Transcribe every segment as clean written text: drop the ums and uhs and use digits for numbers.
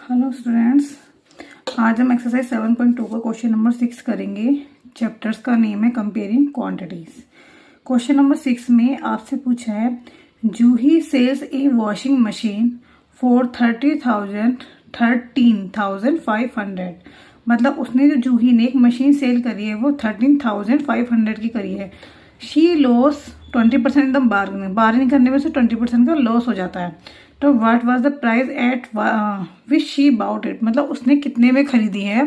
Hello students, आज हम exercise 7.2 का क्वेश्चन नंबर 6 करेंगे। चैप्टर्स का नेम है कंपेयरिंग क्वांटिटीज। क्वेश्चन नंबर 6 में आपसे पूछा है Juhi sells a washing machine for 13,500। मतलब उसने जो जूही ने एक मशीन सेल करी है वो 13,500 की करी है। शी लॉस 20%, एकदम बार्गेनिंग करने में से 20% का लॉस हो जाता है। तो what was the price at which she bought it, मतलब उसने कितने में खरीदी है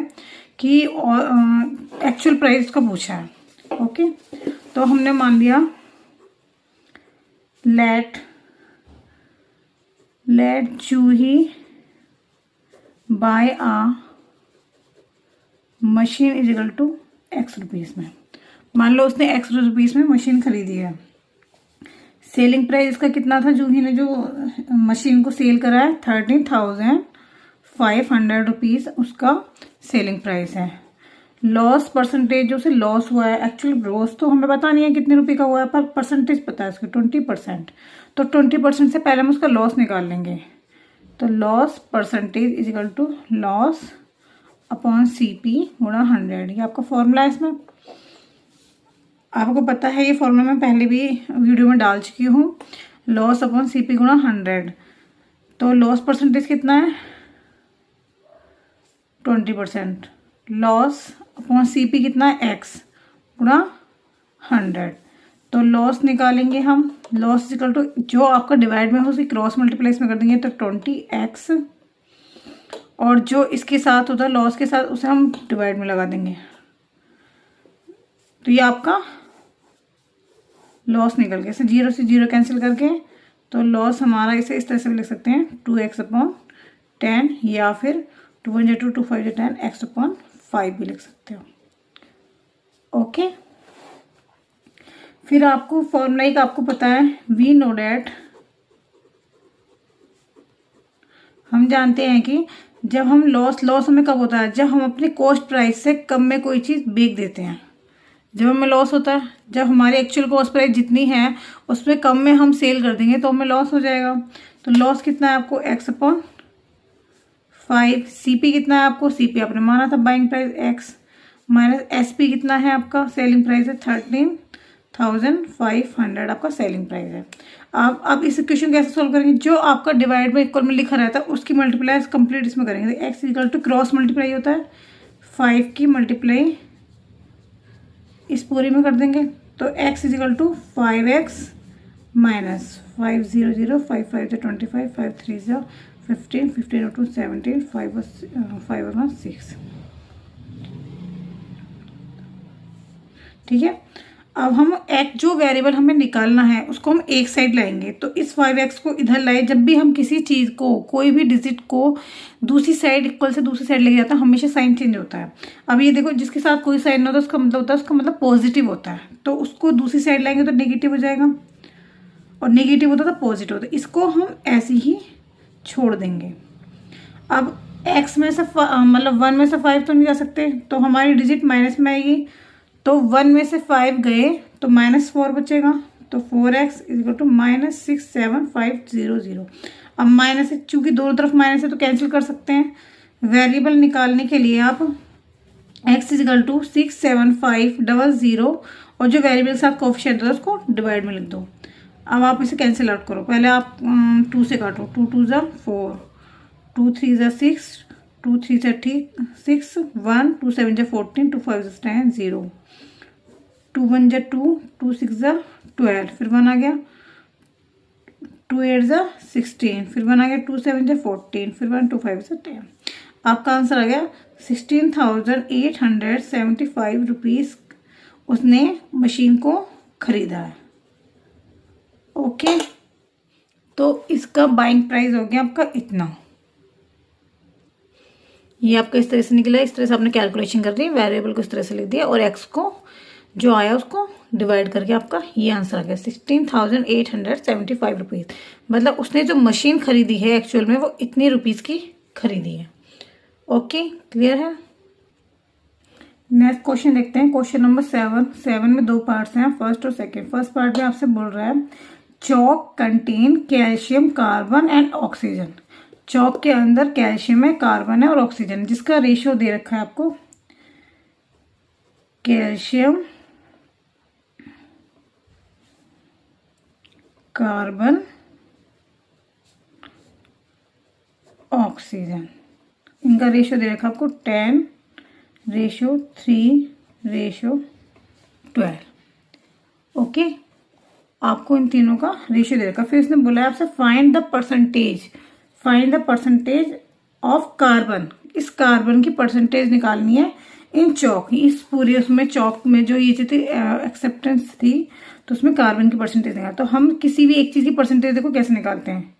कि एक्चुअल प्राइस का पूछा है। ओके, तो हमने मान लिया let Juhi buy a machine is equal to X rupees में। मान लो उसने एक्स रुपीज में मशीन खरीदी है। सेलिंग प्राइस इसका कितना था, जूही ने जो मशीन को सेल करा है 13,500 रुपीज उसका सेलिंग प्राइस है। लॉस परसेंटेज जो उसे लॉस हुआ है, एक्चुअल लॉस तो हमें पता नहीं है कितने रुपए का हुआ है, पर परसेंटेज पता है उसकी 20%। तो 20% से पहले हम उसका लॉस निकाल लेंगे। तो loss percentage is equal to loss upon CP गुणा 100। ये आपका फॉर्मूला है। इसमें आपको पता है, ये फॉर्मूला मैं पहले भी वीडियो में डाल चुकी हूँ। लॉस अपॉन CP गुणा 100। तो लॉस परसेंटेज कितना है 20%। लॉस अपॉन CP कितना है x गुणा 100। तो लॉस निकालेंगे हम। लॉस इक्वल टू जो आपका डिवाइड में हो उसकी क्रॉस मल्टीप्लाई में कर देंगे तो 20x, और जो इसके साथ होता है लॉस के साथ उसे हम डिवाइड में लगा देंगे। तो ये आपका लॉस निकल गया। इसे 0 से 0 कैंसिल करके तो लॉस हमारा इसे इस तरह से भी लिख सकते हैं 2x अपॉन 10, या फिर 2 1 2 2 5 10 x अपॉन 5 भी लिख सकते हो। ओके, फिर आपको फॉर्मूला का आपको पता है, वी नो डैट, हम जानते हैं कि जब हम लॉस हमें कब होता है, जब हम अपने कॉस्ट प्राइस से कम में कोई चीज़ बेच देते हैं। जब हमें लॉस होता है, जब हमारी एक्चुअल कॉस्ट प्राइस जितनी है उसमें कम में हम सेल कर देंगे तो हमें लॉस हो जाएगा। तो लॉस कितना है आपको x अपॉन 5। CP कितना है आपको, CP आपने माना था buying price x, minus SP कितना है आपका सेलिंग प्राइस है 13,500 आपका सेलिंग प्राइस है। आप इस इक्वेशन कैसे सोल्व करेंगे, जो आपका डिवाइड में इक्वल में लिखा रहता है उसकी मल्टीप्लाई कंप्लीट इसमें करेंगे। तो x equal to cross multiply होता है 5 की मल्टीप्लाई इस पूरी में कर देंगे। तो x is equal to 5x minus 5 0 0 5 5 25 5 3 15 15 2 17 5 1 6। ठीक है, अब हम x जो वेरिएबल हमें निकालना है उसको हम एक साइड लाएंगे। तो इस 5x को इधर लाए। जब भी हम किसी चीज़ को, कोई भी डिजिट को दूसरी साइड इक्वल से दूसरी साइड लेके जाता है, हमेशा साइन चेंज होता है। अब ये देखो, जिसके साथ कोई साइन नहीं होता उसका मतलब होता है, उसका मतलब पॉजिटिव होता है। तो उसको दूसरी साइड लाएंगे तो नेगेटिव हो जाएगा, और नेगेटिव होता तो पॉजिटिव होता है। इसको हम ऐसे ही छोड़ देंगे। अब x में से मतलब 1 में से 5 तो नहीं जा सकते, तो हमारी डिजिट माइनस में आएगी। तो 1 में से 5 गए तो -4 बचेगा। तो 4x इज इक्वल टू -67500। अब माइनस है, चूंकि दोनों तरफ माइनस है तो कैंसिल कर सकते हैं। वेरिएबल निकालने के लिए आप x इज इक्वल टू 67500 और जो वेरिएबल के साथ कोएफिशिएंट है उसको डिवाइड में लिख दो। अब आप इसे कैंसिल आउट करो। पहले आप 2 से काटो। 2 2 ज़ा 4, 2 3 ज़ा 6, 2 3 ज़ा 6 1, 2 7 ज़ा 14, 2 5 ज़ा 10 0, 2 1 ज़ा 2, 2 6 ज़ा 12, फिर 1 आ गया, 2 8 ज़ा 16, फिर 1 आ गया, 2 7 ज़ा 14, फिर 1 2 5 ज़ा 10। आपका आंसर आ गया 16,875 रुपीज़ उसने मशीन को खरीदा है। ओके, तो इसका बाइंग प्राइस हो गया आपका इतना। ये आपका इस तरह से निकला। इस तरह से आपने कैलकुलेशन कर दी, वेरिएबल को इस तरह से लिख दिया और x को जो आया उसको डिवाइड करके आपका ये आंसर आ गया 16,875 रुपीज़। मतलब उसने जो मशीन खरीदी है एक्चुअल में वो इतनी रुपीज़ की खरीदी है। ओके, क्लियर है। नेक्स्ट क्वेश्चन देखते हैं। क्वेश्चन नंबर 7 में 2 पार्ट्स हैं, फर्स्ट और सेकंड। फर्स्ट पार्ट में आपसे बोल रहा है chalk contain calcium, carbon and oxygen. Chalk के अंदर कैल्शियम है, कार्बन है और ऑक्सीजन, जिसका रेशियो दे रखा है आपको कैल्शियम, कार्बन, ऑक्सीजन, इनका रेशियो दे रखा है आपको 10:3:12। ओके, आपको इन तीनों का रेशियो दे रखा। फिर इसने बोला है आपसे find the percentage of carbon. इस कार्बन की परसेंटेज निकालनी है इन चौक, इस पूरी उसमें चौक में जो ये जो थी एक्सेप्टेंस थी, तो उसमें कार्बन की परसेंटेज निकाल। तो हम किसी भी एक चीज की परसेंटेज देखो कैसे निकालते हैं,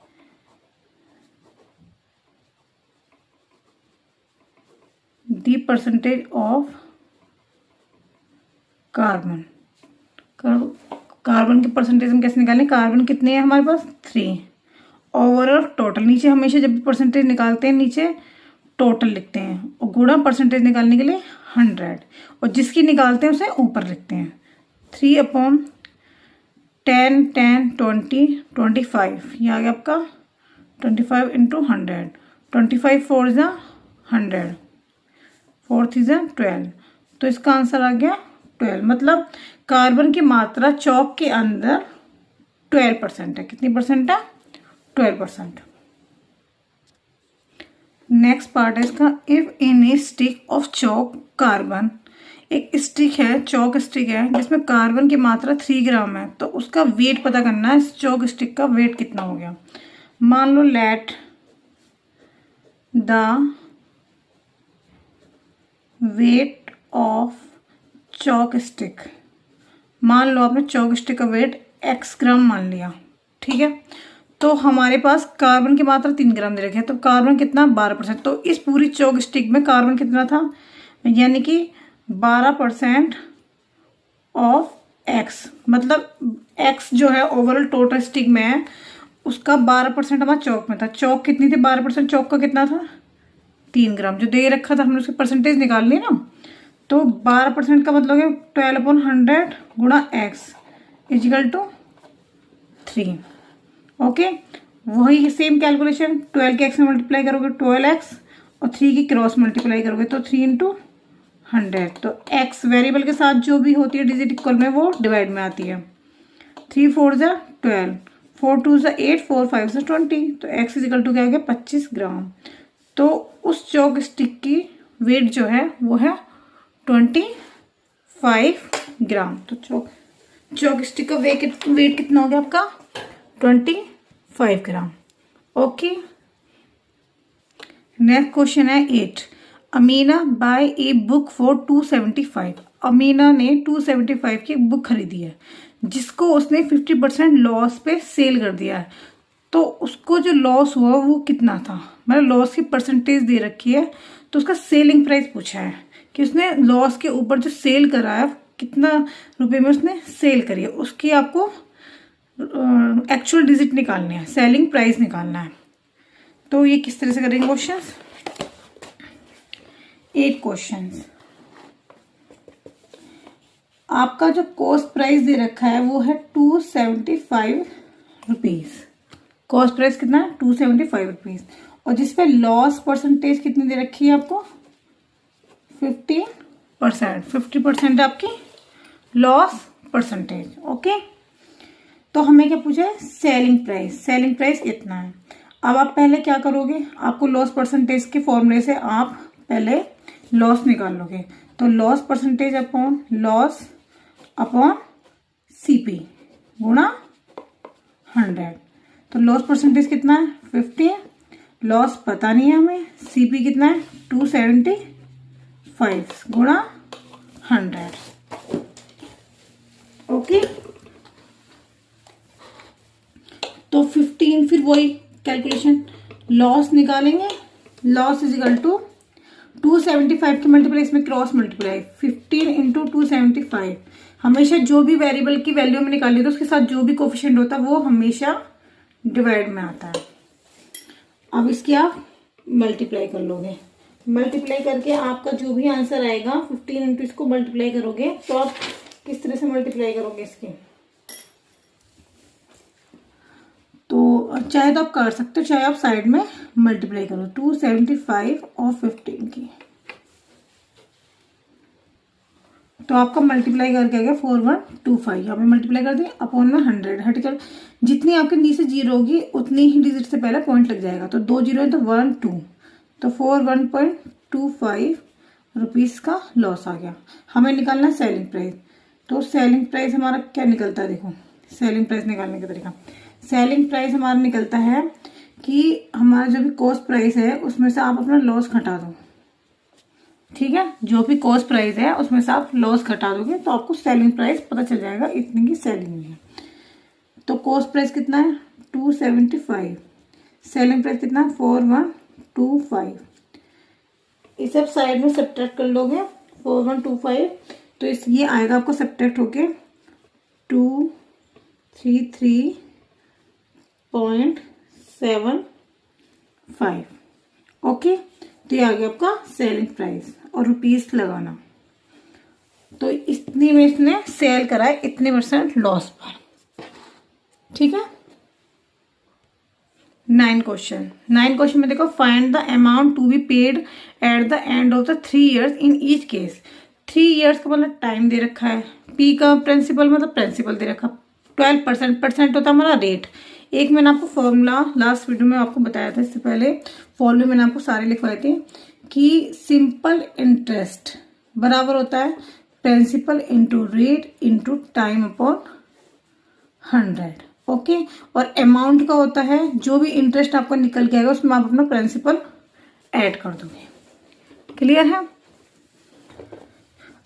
the percentage of carbon. Carbon की परसेंटेज हम कैसे निकालें, कार्बन कितने हैं हमारे पास 3, ओवरऑल टोटल, नीचे हमेशा जब भी परसेंटेज निकालते हैं नीचे टोटल लिखते हैं, और गुणा परसेंटेज निकालने के लिए 100, और जिसकी निकालते हैं उसे ऊपर लिखते हैं। 3/10, 10, 20, 25, ये आ गया आपका 25 × 100, 25 4 × 100, 4 3 × 12, तो इसका आंसर आ गया 12। मतलब कार्बन की मात्रा चौक के अंदर 12% है। कितनी परसेंट है, 12%। नेक्स्ट पार्ट है इसका, if in A stick of chalk carbon, एक स्टिक है, चौक स्टिक है जिसमें कार्बन की मात्रा 3 ग्राम है, तो उसका वेट पता करना है, इस चौक स्टिक का वेट कितना हो गया। मान लो let the weight of chalk stick, मान लो आपने चौक स्टिक का वेट x ग्राम मान लिया, ठीक है। तो हमारे पास कार्बन की मात्रा 3 ग्राम दे रखी है, तो कार्बन कितना 12%। तो इस पूरी चौक स्टिक में कार्बन कितना था, यानी कि 12% ऑफ x, मतलब x जो है ओवरऑल टोटल स्टिक में है, उसका 12% हमारा चौक में था। चौक कितनी थी, 12% चौक का कितना था 3 ग्राम, जो दे रखा था हमने उसकी परसेंटेज निकाल ली ना। तो 12% का मतलब है 12/100 गुणा x = 3। ओके, वही सेम कैलकुलेशन, 12 के x में मल्टीप्लाई करोगे 12x, और 3 की क्रॉस मल्टीप्लाई करोगे तो 3 × 100। तो x वेरिएबल के साथ जो भी होती है डिजिट इक्वल में, वो डिवाइड में आती है। 3 4 = 12, 4 2 = 8, 4 5 = 20, तो x = क्या हो गया 25 ग्राम। तो उस चौक स्टिक की वेट जो है वो है 25 ग्राम। तो चौक स्टिक का वेट कितना हो गया आपका 25 ग्राम। ओके, नेक्स्ट क्वेश्चन है 8, Amina buy a book for 275। Amina ने 275 की बुक खरीदी है, जिसको उसने 50% लॉस पे सेल कर दिया है। तो उसको जो लॉस हुआ वो कितना था, मतलब लॉस की परसेंटेज दे रखी है, तो उसका सेलिंग प्राइस पूछा है कि उसने लॉस के ऊपर जो सेल करा है, कितना रुपए में उसने सेल करी है, उसकी आपको एक्चुअल डिजिट निकालने हैं, सेलिंग प्राइस निकालना है। तो ये किस तरह से करेंगे क्वेश्चंस, 8 क्वेश्चंस। आपका जो कॉस्ट प्राइस दे रखा है वो है 275 रुपीज। कॉस्ट प्राइस कितना है 275 रुपीज, और जिसपे लॉस परसेंटेज कितनी दे रखी है आपको 50%। 50% आपकी लॉस परसेंटेज। ओके, तो हमें क्या पूछा है सेलिंग प्राइस। सेलिंग प्राइस इतना है। अब आप पहले क्या करोगे, आपको लॉस परसेंटेज के फॉर्मूले से आप पहले लॉस निकाल लोगे। तो loss percentage upon loss upon CP गुणा 100। तो लॉस परसेंटेज कितना है 50, लॉस पता नहीं है हमें, सीपी कितना है 275 गुणा 100। ओके, तो 15, फिर वही कैलकुलेशन, लॉस निकालेंगे, लॉस = 275 के मल्टीप्लाई, इसमें क्रॉस मल्टीप्लाई 15 × 275। हमेशा जो भी वेरिएबल की वैल्यू में निकाली तो उसके साथ जो भी कोफिशिएंट होता है वो हमेशा डिवाइड में आता है। अब इसकी आप मल्टीप्लाई कर लोगे, मल्टीप्लाई करके आपका जो भी आंसर आएगा 15 × इसको मल्टीप्लाई करोगे, तो आप किस तरह से मल्टीप्लाई करोगे इसकी, तो और चाहे तो आप कर सकते हो, चाहे आप साइड में मल्टीप्लाई करो 275 और 15 की, तो आपका मल्टीप्लाई करके आ गया 4125। यहाँ पे मल्टीप्लाई कर दिए अपॉन में 100 हटिकल, जितनी आपके नीचे से जीरो होगी उतनी ही डिजिट से पहले पॉइंट लग जाएगा। तो 2 जीरो है तो 1 2, तो 41.25 रुपीज़ का लॉस आ गया। हमें निकालना है सेलिंग प्राइस। तो सेलिंग प्राइस हमारा क्या निकलता है, देखो सेलिंग प्राइस निकालने का तरीका। सेलिंग प्राइस हमारा निकलता है कि हमारा जो भी कॉस्ट प्राइस है उसमें से आप अपना लॉस घटा दो, ठीक है। जो भी कॉस्ट प्राइस है उसमें से आप लॉस घटा दोगे तो आपको सेलिंग प्राइस पता चल जाएगा, इतनी की सेलिंग है। तो कॉस्ट प्राइस कितना है 275, सेलिंग प्राइस कितना है 4125। इस सब साइड में सब्ट्रैक्ट कर लोगे 4125, तो इस ये आएगा आपको सब्ट्रैक्ट होके 233.75। ओके, तो ये आ गया आपका सेलिंग प्राइस और रुपीस लगाना। तो इतनी में इसने सेल करा है इतने % लॉस पर, ठीक है। 9 क्वेश्चन में देखो, find the amount to be paid at the end of the 3 years in each case. 3 years का मतलब टाइम दे रखा है, पी का प्रिंसिपल मतलब प्रिंसिपल दे रखा, 12% होता है हमारा रेट। एक मैंने आपको फॉर्मूला लास्ट वीडियो में आपको बताया था, इससे पहले फॉर्मूले मैंने आपको सारे लिखवाए थे कि सिंपल इंटरेस्ट बराबर होता है principal into rate into time upon 100। Okay, और अमाउंट का होता है जो भी इंटरेस्ट आपका निकल के आएगा उसमें आप अपना प्रिंसिपल ऐड कर दोगे। क्लियर है।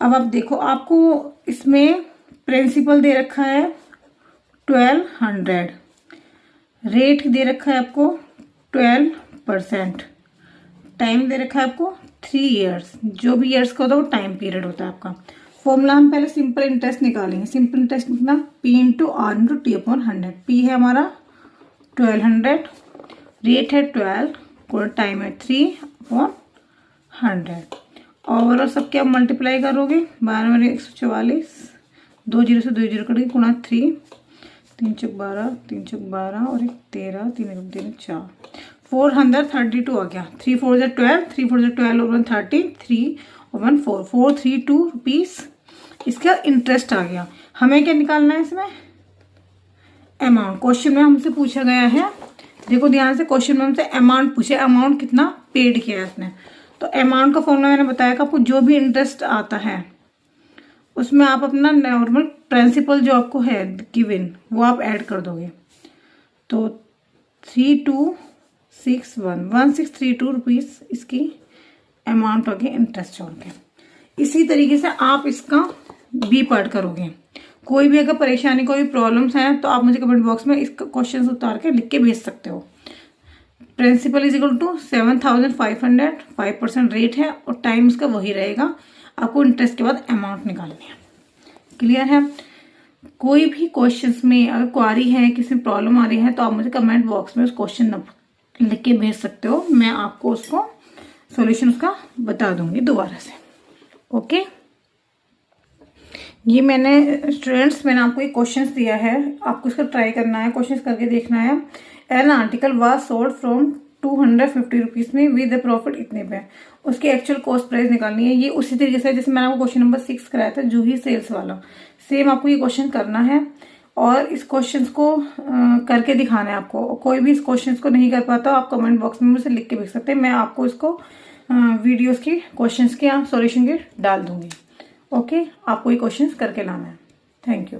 अब आप देखो, आपको इसमें प्रिंसिपल दे रखा है 1200, रेट दे रखा है आपको 12%, टाइम दे रखा है आपको 3 years, जो भी ईयर्स का होता है वो टाइम पीरियड होता है आपका। फॉर्मूला हम पहले सिंपल इंटरेस्ट निकालेंगे। सिंपल इंटरेस्ट कितना, P into R into T upon 100। P है हमारा 1200, रेट है 12, टाइम है 3 अपॉन 100। ओवरऑल सब क्या मल्टीप्लाई करोगे, 12 144, 2 जीरो से 2 जीरो कट गई, गुणा 3, 3 चौक 12, 3 चौक 12 और 1 13, 3 3 4, 432 आ गया। 3 4 12, 3 4 12 और 1 13, 3 और 1 4, 432 रुपीज़ इसका इंटरेस्ट आ गया। हमें क्या निकालना है इसमें, अमाउंट। क्वेश्चन में हमसे पूछा गया है, देखो ध्यान से, क्वेश्चन में हमसे अमाउंट पूछे, अमाउंट कितना पेड किया है इसने। तो अमाउंट का फॉर्मूला मैंने बताया कि आपको जो भी इंटरेस्ट आता है उसमें आप अपना नॉर्मल प्रिंसिपल जो आपको है गिवन वो आप ऐड कर दोगे। तो 1632 रुपीज़ इसकी अमाउंट होगी इंटरेस्ट छोड़ के। इसी तरीके से आप इसका बी पार्ट करोगे। कोई भी अगर परेशानी, कोई प्रॉब्लम्स हैं तो आप मुझे कमेंट बॉक्स में इसका क्वेश्चन उतार के लिख के भेज सकते हो। Principal is equal to 7500, 5% rate है और टाइम इसका वही रहेगा। आपको इंटरेस्ट के बाद अमाउंट निकालनी है। क्लियर है। कोई भी क्वेश्चंस में अगर क्वारी है, किसी में प्रॉब्लम आ रही है तो आप मुझे कमेंट बॉक्स में उस क्वेश्चन लिख के भेज सकते हो। मैं आपको उसको सॉल्यूशन उसका बता दूंगी दोबारा से। ओके, ये मैंने आपको एक क्वेश्चंस दिया है, आपको इसका ट्राई करना है, क्वेश्चंस करके देखना है। An article was sold from 250 rupees में विद द प्रॉफिट इतने पे, उसकी एक्चुअल कॉस्ट प्राइस निकालनी है। ये उसी तरीके से जैसे मैंने आपको क्वेश्चन नंबर 6 कराया था जूही सेल्स वाला, सेम आपको ये क्वेश्चन करना है और इस क्वेश्चन को करके दिखाना है आपको। कोई भी इस क्वेश्चन को नहीं कर पाता आप कमेंट बॉक्स में मुझसे लिख के भेज सकते हैं। मैं आपको इसको वीडियोस की क्वेश्चंस के सॉल्यूशन के डाल दूंगी। ओके, आपको ये क्वेश्चंस करके लाना है। Thank you.